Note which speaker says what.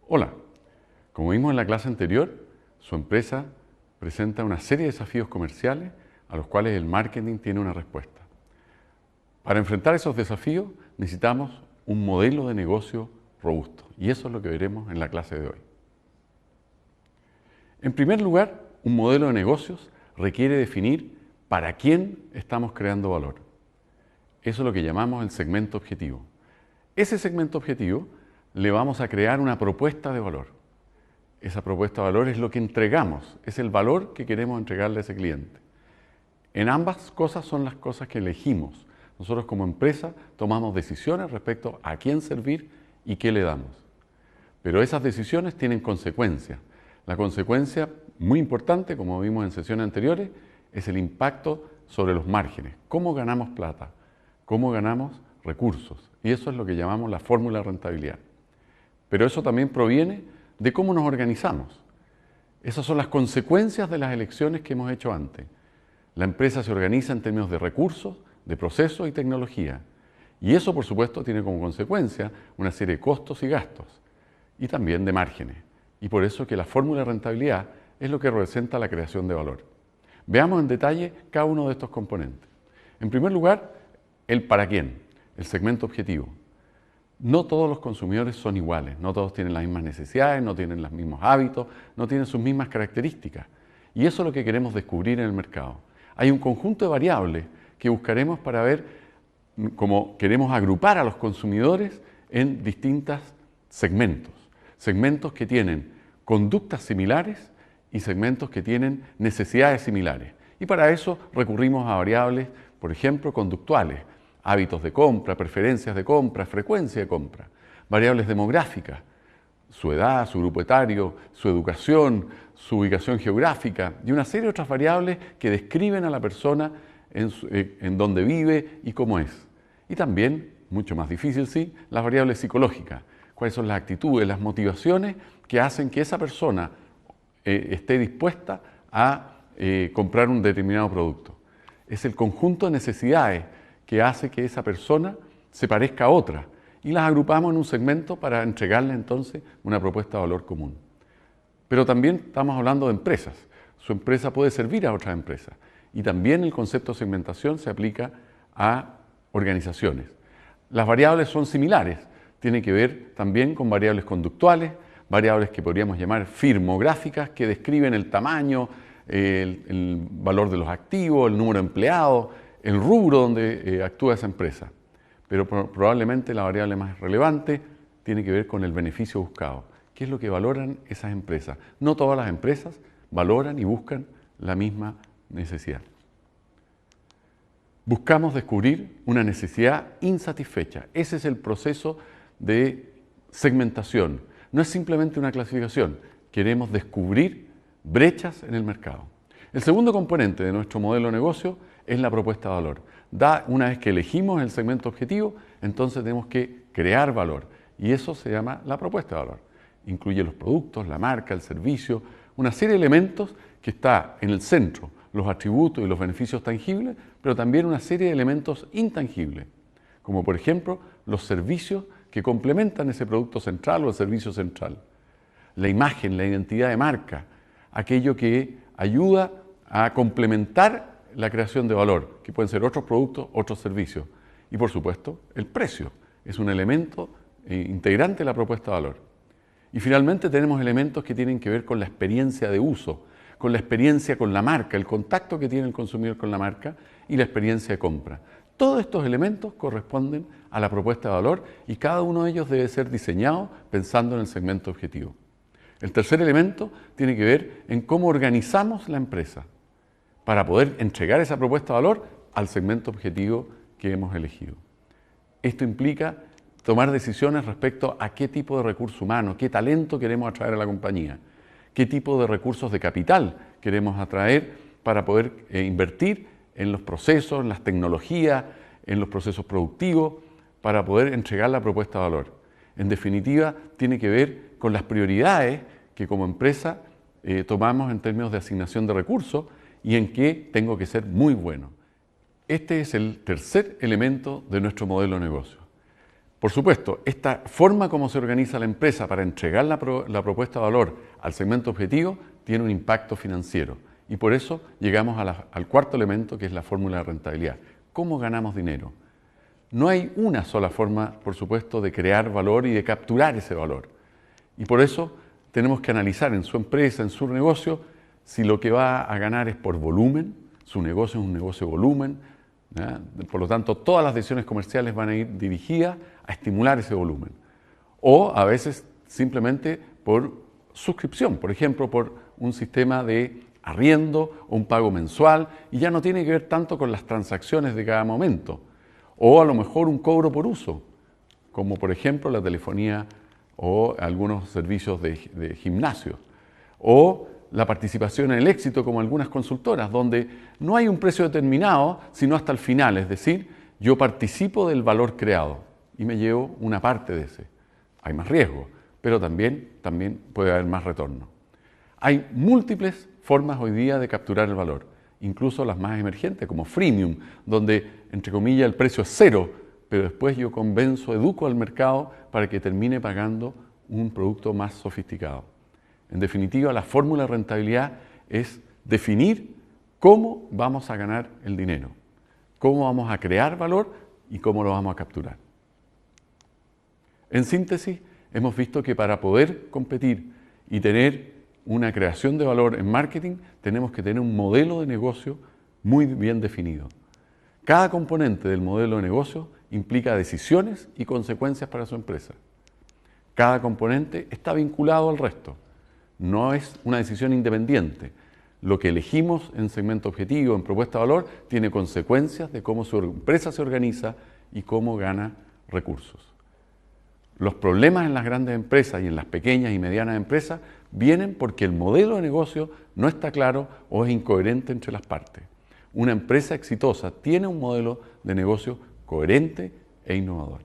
Speaker 1: Hola, como vimos en la clase anterior, su empresa presenta una serie de desafíos comerciales a los cuales el marketing tiene una respuesta. Para enfrentar esos desafíos necesitamos un modelo de negocio robusto y eso es lo que veremos en la clase de hoy. En primer lugar, un modelo de negocios requiere definir para quién estamos creando valor. Eso es lo que llamamos el segmento objetivo. Ese segmento objetivo le vamos a crear una propuesta de valor. Esa propuesta de valor es lo que entregamos, es el valor que queremos entregarle a ese cliente. En ambas cosas son las cosas que elegimos. Nosotros como empresa tomamos decisiones respecto a quién servir y qué le damos. Pero esas decisiones tienen consecuencias. La consecuencia muy importante, como vimos en sesiones anteriores, es el impacto sobre los márgenes. ¿Cómo ganamos plata? ¿Cómo ganamos recursos? Y eso es lo que llamamos la fórmula de rentabilidad. Pero eso también proviene de cómo nos organizamos. Esas son las consecuencias de las elecciones que hemos hecho antes. La empresa se organiza en términos de recursos, de procesos y tecnología. Y eso, por supuesto, tiene como consecuencia una serie de costos y gastos. Y también de márgenes. Y por eso que la fórmula de rentabilidad es lo que representa la creación de valor. Veamos en detalle cada uno de estos componentes. En primer lugar, el para quién, el segmento objetivo. No todos los consumidores son iguales, no todos tienen las mismas necesidades, no tienen los mismos hábitos, no tienen sus mismas características. Y eso es lo que queremos descubrir en el mercado. Hay un conjunto de variables que buscaremos para ver cómo queremos agrupar a los consumidores en distintos segmentos. Segmentos que tienen conductas similares y segmentos que tienen necesidades similares. Y para eso recurrimos a variables, por ejemplo, conductuales. Hábitos de compra, preferencias de compra, frecuencia de compra, variables demográficas, su edad, su grupo etario, su educación, su ubicación geográfica y una serie de otras variables que describen a la persona en dónde vive y cómo es. Y también, mucho más difícil sí, las variables psicológicas, cuáles son las actitudes, las motivaciones que hacen que esa persona esté dispuesta a comprar un determinado producto. Es el conjunto de necesidades que hace que esa persona se parezca a otra y las agrupamos en un segmento para entregarle entonces una propuesta de valor común. Pero también estamos hablando de empresas. Su empresa puede servir a otras empresas y también el concepto de segmentación se aplica a organizaciones. Las variables son similares, tienen que ver también con variables conductuales, variables que podríamos llamar firmográficas que describen el tamaño, el valor de los activos, el número de empleados, el rubro donde actúa esa empresa. Pero probablemente la variable más relevante tiene que ver con el beneficio buscado. ¿Qué es lo que valoran esas empresas? No todas las empresas valoran y buscan la misma necesidad. Buscamos descubrir una necesidad insatisfecha. Ese es el proceso de segmentación. No es simplemente una clasificación. Queremos descubrir brechas en el mercado. El segundo componente de nuestro modelo de negocio es la propuesta de valor. Una vez que elegimos el segmento objetivo, entonces tenemos que crear valor. Y eso se llama la propuesta de valor. Incluye los productos, la marca, el servicio, una serie de elementos que está en el centro, los atributos y los beneficios tangibles, pero también una serie de elementos intangibles, como por ejemplo los servicios que complementan ese producto central o el servicio central. La imagen, la identidad de marca, aquello que ayuda a complementar la creación de valor, que pueden ser otros productos, otros servicios. Y por supuesto, el precio es un elemento integrante de la propuesta de valor. Y finalmente tenemos elementos que tienen que ver con la experiencia de uso, con la experiencia con la marca, el contacto que tiene el consumidor con la marca y la experiencia de compra. Todos estos elementos corresponden a la propuesta de valor y cada uno de ellos debe ser diseñado pensando en el segmento objetivo. El tercer elemento tiene que ver en cómo organizamos la empresa para poder entregar esa propuesta de valor al segmento objetivo que hemos elegido. Esto implica tomar decisiones respecto a qué tipo de recurso humano, qué talento queremos atraer a la compañía, qué tipo de recursos de capital queremos atraer para poder invertir en los procesos, en las tecnologías, en los procesos productivos, para poder entregar la propuesta de valor. En definitiva, tiene que ver con las prioridades que como empresa tomamos en términos de asignación de recursos y en qué tengo que ser muy bueno. Este es el tercer elemento de nuestro modelo de negocio. Por supuesto, esta forma como se organiza la empresa para entregar la propuesta de valor al segmento objetivo tiene un impacto financiero. Y por eso llegamos al cuarto elemento, que es la fórmula de rentabilidad. ¿Cómo ganamos dinero? No hay una sola forma, por supuesto, de crear valor y de capturar ese valor. Y por eso tenemos que analizar en su empresa, en su negocio, si lo que va a ganar es por volumen, su negocio es un negocio de volumen, ¿ya? Por lo tanto, todas las decisiones comerciales van a ir dirigidas a estimular ese volumen. O a veces simplemente por suscripción, por ejemplo, por un sistema de arriendo o un pago mensual, y ya no tiene que ver tanto con las transacciones de cada momento. O a lo mejor un cobro por uso, como por ejemplo la telefonía o algunos servicios de gimnasio. O la participación en el éxito, como algunas consultoras, donde no hay un precio determinado, sino hasta el final. Es decir, yo participo del valor creado y me llevo una parte de ese. Hay más riesgo, pero también puede haber más retorno. Hay múltiples formas hoy día de capturar el valor, incluso las más emergentes, como freemium, donde, entre comillas, el precio es cero, pero después yo educo al mercado para que termine pagando un producto más sofisticado. En definitiva, la fórmula de rentabilidad es definir cómo vamos a ganar el dinero, cómo vamos a crear valor y cómo lo vamos a capturar. En síntesis, hemos visto que para poder competir y tener una creación de valor en marketing, tenemos que tener un modelo de negocio muy bien definido. Cada componente del modelo de negocio implica decisiones y consecuencias para su empresa. Cada componente está vinculado al resto. No es una decisión independiente. Lo que elegimos en segmento objetivo, en propuesta de valor, tiene consecuencias de cómo su empresa se organiza y cómo gana recursos. Los problemas en las grandes empresas y en las pequeñas y medianas empresas vienen porque el modelo de negocio no está claro o es incoherente entre las partes. Una empresa exitosa tiene un modelo de negocio coherente e innovador.